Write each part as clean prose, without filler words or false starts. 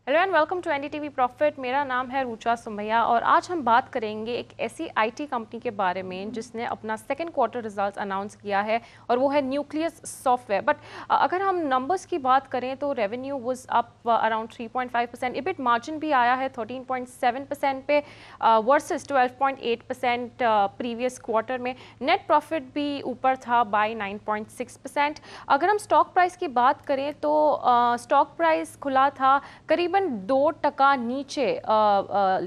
Hello and welcome to NDTV Profit. मेरा नाम है रुचा सुमैया और आज हम बात करेंगे एक ऐसी आईटी कंपनी के बारे में जिसने अपना सेकंड क्वार्टर रिजल्ट्स अनाउंस किया है और वो है न्यूक्लियस सॉफ्टवेयर। बट अगर हम नंबर्स की बात करें तो revenue was up around 3.5%, EBIT margin भी आया है 13.7% पे वर्सेस 12.8% प्रीवियस क्वार्टर में। नेट प्रॉफिट भी ऊपर था बाय 9.6%। अगर हम स्टॉक प्राइस की बात करें तो स्टॉक प्राइस खुला था करीबन 2% नीचे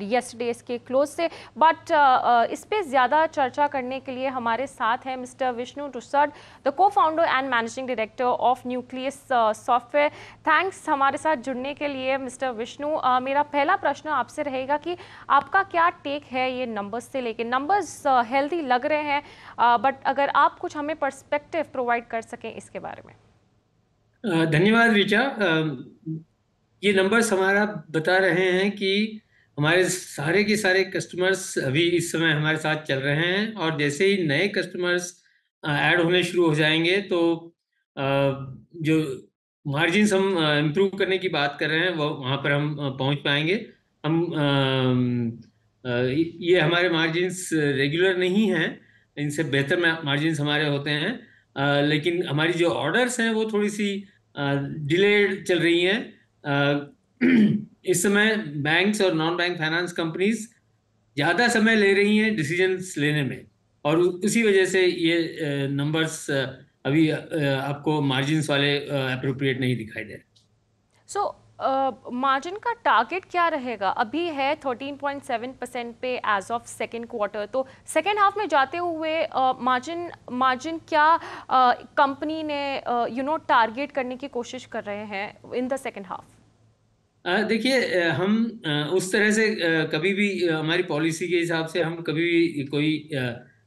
यस्टरडेज के क्लोज से। बट इस पे ज़्यादा चर्चा करने के लिए हमारे साथ हैं मिस्टर विष्णु टुसड, द को founder and managing director of nucleus software. Thanks हमारे साथ जुड़ने के लिए मिस्टर विष्णु। मेरा पहला प्रश्न आपसे रहेगा कि आपका क्या टेक है ये नंबर्स से लेके। नंबर्स हेल्दी लग रहे हैं बट अगर आप कुछ हमें पर्सपेक्टिव प्रोवाइड कर सकें इसके बारे में। धन्यवाद ऋचा। ये नंबर्स हमारा बता रहे हैं कि हमारे सारे के सारे कस्टमर्स अभी इस समय हमारे साथ चल रहे हैं, और जैसे ही नए कस्टमर्स ऐड होने शुरू हो जाएंगे तो अ, जो मार्जिन्स हम इम्प्रूव करने की बात कर रहे हैं वो वहाँ पर हम पहुँच पाएंगे। हम ये हमारे मार्जिन्स रेगुलर नहीं हैं, इनसे बेहतर मार्जिन्स हमारे होते हैं। लेकिन हमारी जो ऑर्डर्स हैं वो थोड़ी सी डिलेड चल रही हैं। इस समय बैंक्स और नॉन बैंक फाइनेंस कंपनीज ज़्यादा समय ले रही हैं डिसीजंस लेने में, और उसी वजह से ये नंबर्स अभी आपको मार्जिन्स वाले अप्रोप्रिएट नहीं दिखाई दे रहे। सो मार्जिन का टारगेट क्या रहेगा? अभी है 13.7% पे एज ऑफ सेकेंड क्वार्टर, तो सेकेंड हाफ में जाते हुए मार्जिन मार्जिन क्या कंपनी ने टारगेट करने की कोशिश कर रहे हैं इन द सेकेंड हाफ? देखिए, हम उस तरह से कभी भी हमारी पॉलिसी के हिसाब से हम कभी भी कोई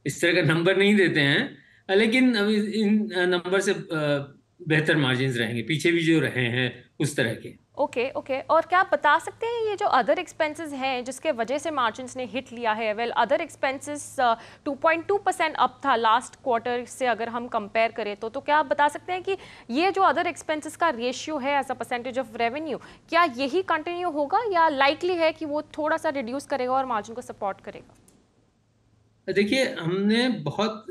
इस तरह का नंबर नहीं देते हैं। लेकिन अभी इन नंबर से बेहतर मार्जिन्स रहेंगे, पीछे भी जो रहे हैं उस तरह के। ओके ओके, और क्या आप बता सकते हैं ये जो अदर एक्सपेंसेस हैं जिसके वजह से मार्जिन्स ने हिट लिया है? वेल, अदर एक्सपेंसेस 2.2% अप था लास्ट क्वार्टर से अगर हम कंपेयर करें तो क्या आप बता सकते हैं कि ये जो अदर एक्सपेंसेस का रेशियो है as a percentage of revenue, क्या यही कंटिन्यू होगा या लाइकली है कि वो थोड़ा सा रिड्यूस करेगा और मार्जिन को सपोर्ट करेगा? देखिए, हमने बहुत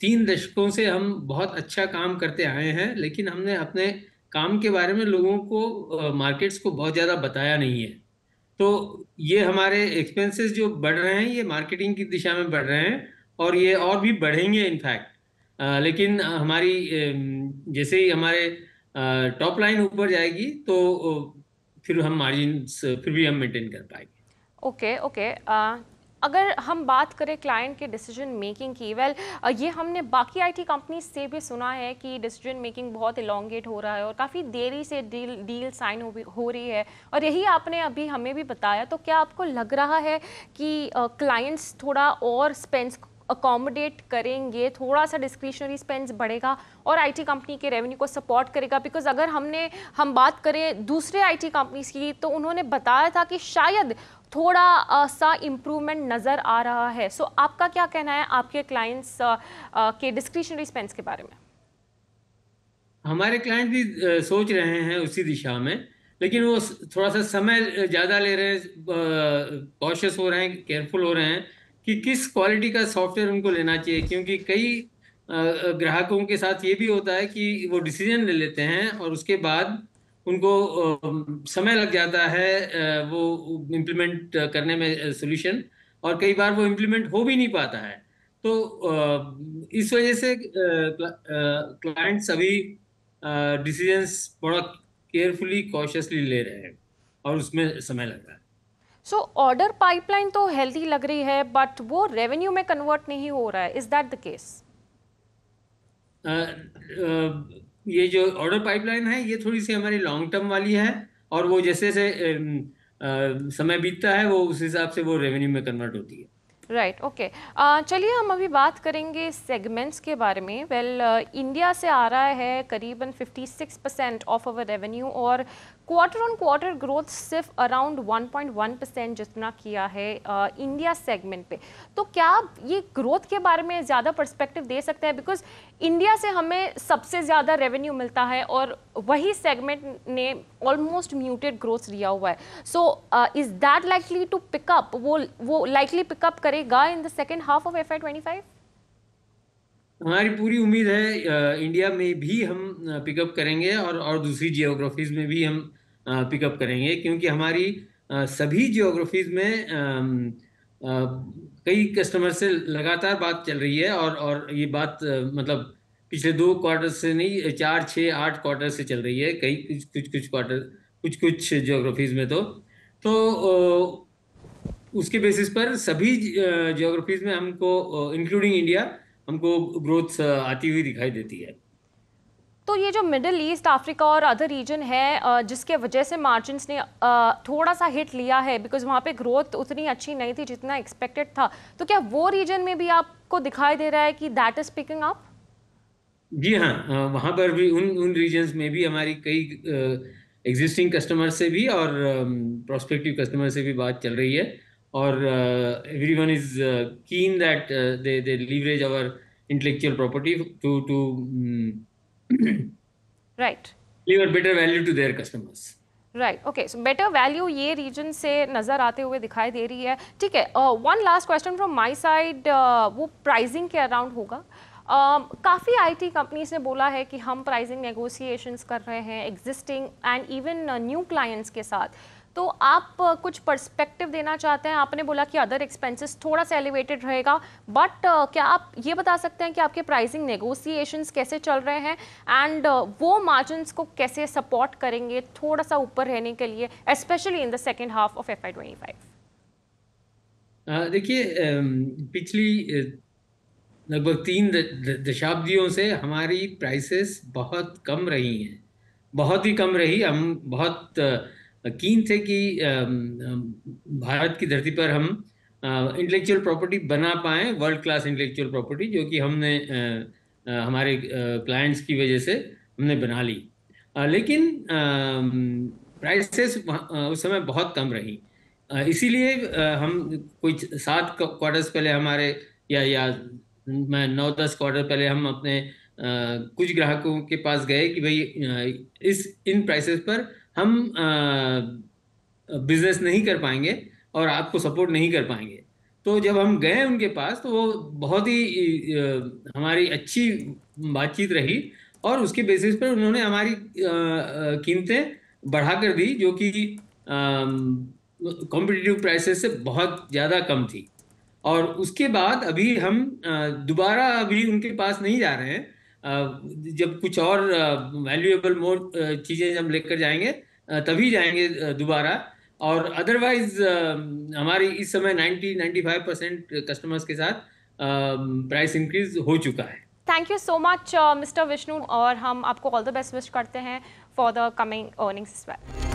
3 दशकों से हम बहुत अच्छा काम करते आए हैं, लेकिन हमने अपने काम के बारे में लोगों को, मार्केट्स को बहुत ज़्यादा बताया नहीं है। तो ये हमारे एक्सपेंसेस जो बढ़ रहे हैं ये मार्केटिंग की दिशा में बढ़ रहे हैं, और ये और भी बढ़ेंगे इनफैक्ट। लेकिन हमारी जैसे ही हमारे टॉप लाइन ऊपर जाएगी तो फिर हम मार्जिन फिर भी हम मेंटेन कर पाएंगे। ओके ओके, अगर हम बात करें क्लाइंट के डिसीजन मेकिंग की, वेल ये हमने बाकी आईटी कंपनीज से भी सुना है कि डिसीजन मेकिंग बहुत इलोंगेट हो रहा है और काफ़ी देरी से डील साइन हो रही है, और यही आपने अभी हमें भी बताया। तो क्या आपको लग रहा है कि क्लाइंट्स थोड़ा और स्पेंस अकोमोडेट करेंगे, थोड़ा सा डिस्क्रिशनरी स्पेंस बढ़ेगा और आईटी कंपनी के रेवेन्यू को सपोर्ट करेगा? बिकॉज अगर हम बात करें दूसरे आईटी कंपनीज की तो उन्होंने बताया था कि शायद थोड़ा सा इम्प्रूवमेंट नज़र आ रहा है। सो आपका क्या कहना है आपके क्लाइंट्स के डिस्क्रिशनरी स्पेंस के बारे में? हमारे क्लाइंट भी सोच रहे हैं उसी दिशा में, लेकिन वो थोड़ा सा समय ज़्यादा ले रहे हैं, कॉशियस हो रहे हैं, केयरफुल हो रहे हैं कि किस क्वालिटी का सॉफ्टवेयर उनको लेना चाहिए। क्योंकि कई ग्राहकों के साथ ये भी होता है कि वो डिसीजन ले लेते हैं और उसके बाद उनको समय लग जाता है वो इम्प्लीमेंट करने में सोल्यूशन, और कई बार वो इम्प्लीमेंट हो भी नहीं पाता है। तो इस वजह से क्लाइंट्स अभी डिसीजंस बड़ा केयरफुली कॉशियसली ले रहे हैं, और उसमें समय लग रहा है। सो ऑर्डर पाइपलाइन तो हेल्दी लग रही है बट वो रेवेन्यू में कन्वर्ट नहीं हो रहा है, इज दैट द केस? ये जो ऑर्डर पाइपलाइन है ये थोड़ी सी हमारी लॉन्ग टर्म वाली है, और वो जैसे जैसे समय बीतता है वो उस हिसाब से वो रेवेन्यू में कन्वर्ट होती है। राइट ओके, चलिए हम अभी बात करेंगे सेगमेंट्स के बारे में। वेल, इंडिया से आ रहा है करीबन 56% ऑफ अवर रेवेन्यू और क्वार्टर ऑन क्वार्टर ग्रोथ सिर्फ अराउंड 1.1% जितना किया है इंडिया सेगमेंट पे। तो क्या आप ये ग्रोथ के बारे में ज़्यादा पर्सपेक्टिव दे सकते हैं, बिकॉज इंडिया से हमें सबसे ज़्यादा रेवेन्यू मिलता है और वही सेगमेंट ने ऑलमोस्ट म्यूटेड ग्रोथ लिया हुआ है। So is that likely to pick up, वो लाइकली पिकअप करेगा in the second half of FY25? हमारी पूरी उम्मीद है इंडिया में भी हम पिकअप करेंगे और दूसरी जियोग्राफीज में भी हम पिकअप करेंगे, क्योंकि हमारी सभी जियोग्राफीज में कई कस्टमर से लगातार बात चल रही है और ये बात मतलब पिछले 2 क्वार्टर से नहीं, 4, 6, 8 क्वार्टर से चल रही है, कई कुछ क्वार्टर, कुछ जियोग्राफीज में तो उसके बेसिस पर सभी जियोग्राफीज में हमको इंक्लूडिंग इंडिया हमको ग्रोथ आती हुई दिखाई देती है। तो ये जो मिडिल ईस्ट, अफ्रीका और अदर रीजन है जिसके वजह से मार्जिन्स ने थोड़ा सा हिट लिया है, बिकॉज वहाँ पे ग्रोथ उतनी अच्छी नहीं थी जितना एक्सपेक्टेड था, तो क्या वो रीजन में भी आपको दिखाई दे रहा है कि दैट इज पिकिंग अप? जी हाँ, वहाँ पर भी उन रीजन्स में भी हमारी कई एग्जिस्टिंग कस्टमर से भी और प्रोस्पेक्टिव कस्टमर से भी बात चल रही है, और everyone is keen that they leverage our intellectual property to right, deliver better value to their customers. Right, okay, so better value ये रीजन से नज़र आते हुए दिखाई दे रही है। ठीक है, one last question from my side, वो प्राइसिंग के अराउंड होगा। काफ़ी आईटी कंपनीज ने बोला है कि हम प्राइसिंग नेगोशिएशंस कर रहे हैं existing and even new clients के साथ, तो आप कुछ पर्सपेक्टिव देना चाहते हैं? आपने बोला कि अदर एक्सपेंसेस थोड़ा सा एलिवेटेड रहेगा, बट क्या आप ये बता सकते हैं कि आपके प्राइसिंग नेगोशिएशंस कैसे चल रहे हैं एंड वो मार्जिन्स को कैसे सपोर्ट करेंगे थोड़ा सा ऊपर रहने के लिए, specially in the second half of FY25? देखिए, पिछली लगभग 3 दशाब्दियों से हमारी प्राइसेस बहुत कम रही हैं, बहुत ही कम रही। हम बहुत कीन थे कि भारत की धरती पर हम इंटेलेक्चुअल प्रॉपर्टी बना पाएं, वर्ल्ड क्लास इंटेलेक्चुअल प्रॉपर्टी, जो कि हमने हमारे क्लाइंट्स की वजह से हमने बना ली। लेकिन प्राइसेस उस समय बहुत कम रही, इसीलिए हम कुछ 7 क्वार्टर्स पहले हमारे या मैं 9-10 क्वार्टर पहले हम अपने कुछ ग्राहकों के पास गए कि भाई इन प्राइसेस पर हम बिजनेस नहीं कर पाएंगे और आपको सपोर्ट नहीं कर पाएंगे। तो जब हम गए उनके पास तो वो बहुत ही हमारी अच्छी बातचीत रही और उसके बेसिस पर उन्होंने हमारी कीमतें बढ़ा कर दी, जो कि कॉम्पिटिटिव प्राइसेस से बहुत ज़्यादा कम थी। और उसके बाद अभी हम दोबारा अभी उनके पास नहीं जा रहे हैं। जब कुछ और वैल्यूएबल मोर चीज़ें जब लेकर जाएंगे तभी जाएंगे दोबारा। और अदरवाइज हमारी इस समय 90-95% कस्टमर्स के साथ प्राइस इंक्रीज हो चुका है। Thank you so much Mister Vishnu, और हम आपको ऑल द बेस्ट विश करते हैं for the coming earnings as well.